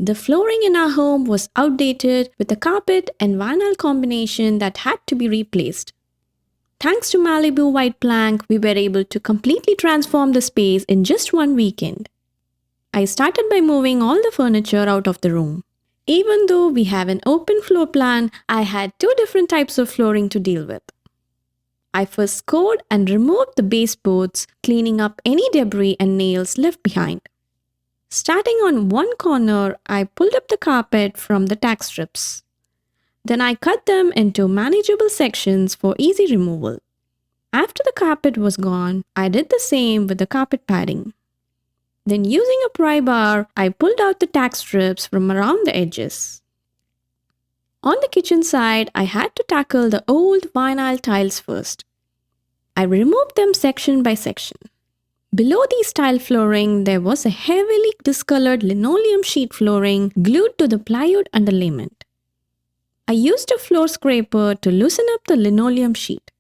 The flooring in our home was outdated with a carpet and vinyl combination that had to be replaced. Thanks to Malibu Wide Plank, we were able to completely transform the space in just one weekend. I started by moving all the furniture out of the room. Even though we have an open floor plan, I had two different types of flooring to deal with. I first scored and removed the baseboards, cleaning up any debris and nails left behind. Starting on one corner, I pulled up the carpet from the tack strips. Then I cut them into manageable sections for easy removal. After the carpet was gone, I did the same with the carpet padding. Then using a pry bar, I pulled out the tack strips from around the edges. On the kitchen side, I had to tackle the old vinyl tiles first. I removed them section by section. Below these tile flooring, there was a heavily discolored linoleum sheet flooring glued to the plywood underlayment. I used a floor scraper to loosen up the linoleum sheet.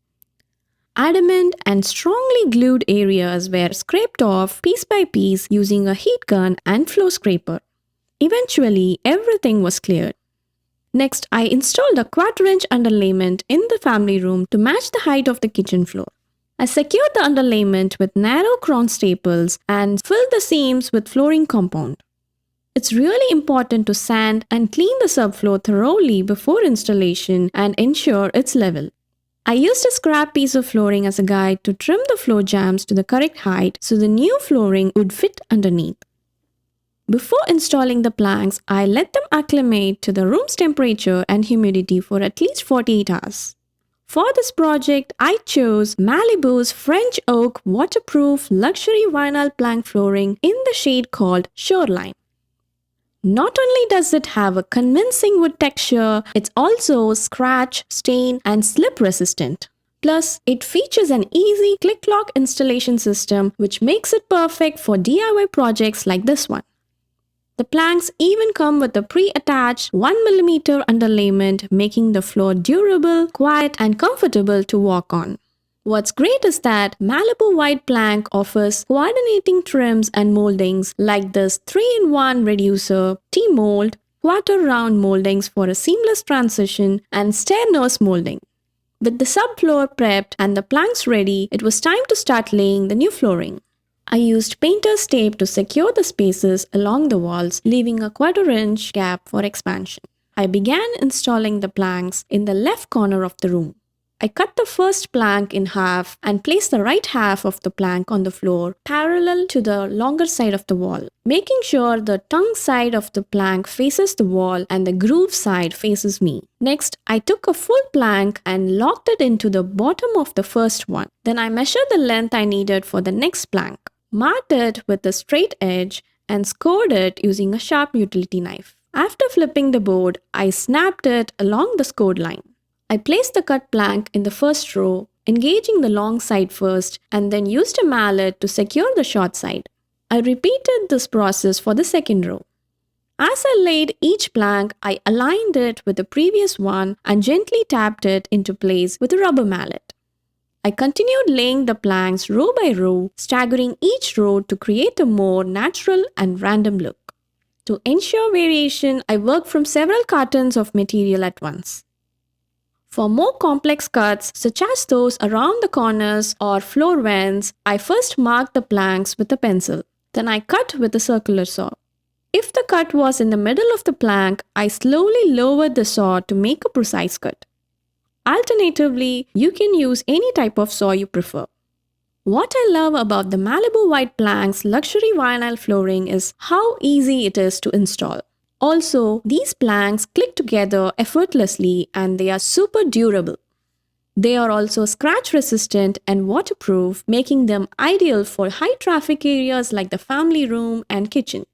Adamant and strongly glued areas were scraped off piece by piece using a heat gun and floor scraper. Eventually, everything was cleared. Next, I installed a 1/4-inch underlayment in the family room to match the height of the kitchen floor. I secured the underlayment with narrow crown staples and filled the seams with flooring compound. It's really important to sand and clean the subfloor thoroughly before installation and ensure it's level. I used a scrap piece of flooring as a guide to trim the floor jambs to the correct height so the new flooring would fit underneath. Before installing the planks, I let them acclimate to the room's temperature and humidity for at least 48 hours. For this project, I chose Malibu's French oak waterproof luxury vinyl plank flooring in the shade called Shoreline. Not only does it have a convincing wood texture, it's also scratch, stain, and slip resistant. Plus, it features an easy click-lock installation system which makes it perfect for DIY projects like this one. The planks even come with a pre-attached 1mm underlayment, making the floor durable, quiet, and comfortable to walk on. What's great is that Malibu Wide Plank offers coordinating trims and moldings like this 3-in-1 reducer, T-mold, 1/4 round moldings for a seamless transition, and stair nose molding. With the subfloor prepped and the planks ready, it was time to start laying the new flooring. I used painter's tape to secure the spaces along the walls, leaving a 1/4-inch gap for expansion. I began installing the planks in the left corner of the room. I cut the first plank in half and placed the right half of the plank on the floor parallel to the longer side of the wall, making sure the tongue side of the plank faces the wall and the groove side faces me. Next, I took a full plank and locked it into the bottom of the first one. Then I measured the length I needed for the next plank, marked it with a straight edge, and scored it using a sharp utility knife. After flipping the board, I snapped it along the scored line. I placed the cut plank in the first row, engaging the long side first, and then used a mallet to secure the short side. I repeated this process for the second row. As I laid each plank, I aligned it with the previous one and gently tapped it into place with a rubber mallet. I continued laying the planks row by row, staggering each row to create a more natural and random look. To ensure variation, I worked from several cartons of material at once. For more complex cuts, such as those around the corners or floor vents, I first marked the planks with a pencil. Then I cut with a circular saw. If the cut was in the middle of the plank, I slowly lowered the saw to make a precise cut. Alternatively, you can use any type of saw you prefer. What I love about the Malibu Wide Plank's luxury vinyl flooring is how easy it is to install. Also, these planks click together effortlessly and they are super durable. They are also scratch resistant and waterproof, making them ideal for high traffic areas like the family room and kitchen.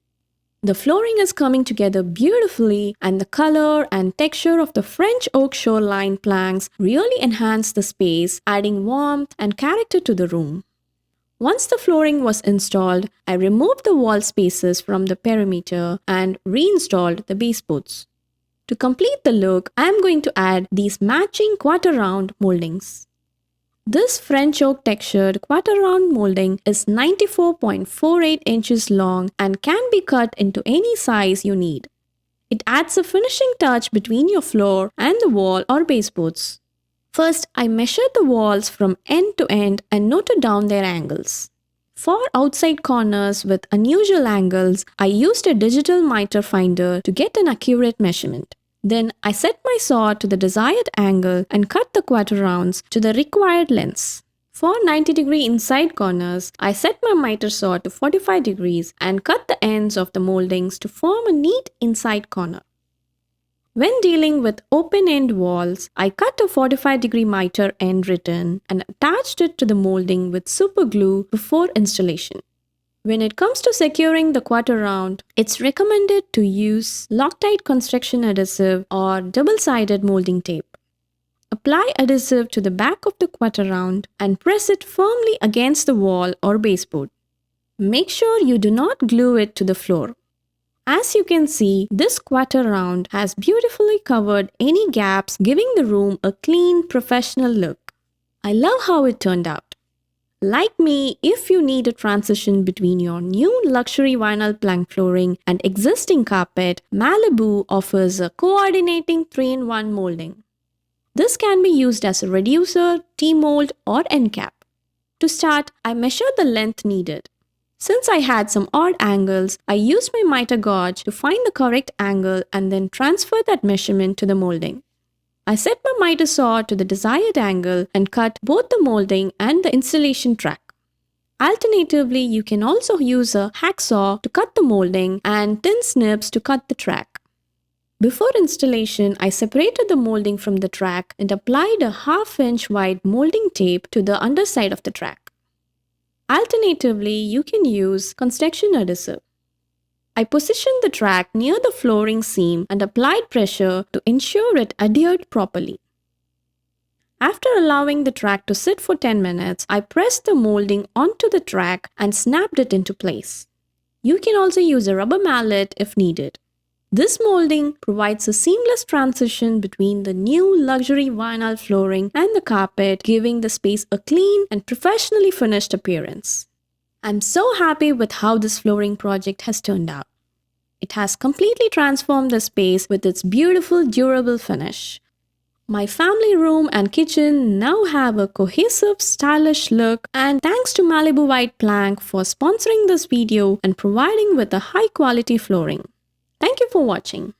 The flooring is coming together beautifully, and the color and texture of the French oak shoreline planks really enhance the space, adding warmth and character to the room. Once the flooring was installed, I removed the wall spaces from the perimeter and reinstalled the baseboards. To complete the look, I am going to add these matching 1/4 round moldings. This French oak textured 1/4 round molding is 94.48 inches long and can be cut into any size you need. It adds a finishing touch between your floor and the wall or baseboards. First, I measured the walls from end to end and noted down their angles. For outside corners with unusual angles, I used a digital miter finder to get an accurate measurement. Then I set my saw to the desired angle and cut the quarter rounds to the required lengths. For 90-degree inside corners, I set my miter saw to 45 degrees and cut the ends of the moldings to form a neat inside corner. When dealing with open-end walls, I cut a 45-degree miter end return and attached it to the molding with super glue before installation. When it comes to securing the quarter round, it's recommended to use Loctite construction adhesive or double-sided molding tape. Apply adhesive to the back of the quarter round and press it firmly against the wall or baseboard. Make sure you do not glue it to the floor. As you can see, this quarter round has beautifully covered any gaps, giving the room a clean, professional look. I love how it turned out. Like me, if you need a transition between your new luxury vinyl plank flooring and existing carpet, Malibu offers a coordinating 3-in-1 molding. This can be used as a reducer, T-mold, or end cap. To start, I measured the length needed. Since I had some odd angles, I used my miter gauge to find the correct angle and then transfer that measurement to the molding. I set my miter saw to the desired angle and cut both the molding and the installation track. Alternatively, you can also use a hacksaw to cut the molding and thin snips to cut the track. Before installation, I separated the molding from the track and applied a 1/2-inch wide molding tape to the underside of the track. Alternatively, you can use construction adhesive. I positioned the track near the flooring seam and applied pressure to ensure it adhered properly. After allowing the track to sit for 10 minutes, I pressed the molding onto the track and snapped it into place. You can also use a rubber mallet if needed. This molding provides a seamless transition between the new luxury vinyl flooring and the carpet, giving the space a clean and professionally finished appearance. I'm so happy with how this flooring project has turned out. It has completely transformed the space with its beautiful, durable finish. My family room and kitchen now have a cohesive, stylish look, and thanks to Malibu Wide Plank for sponsoring this video and providing with a high-quality flooring. Thank you for watching.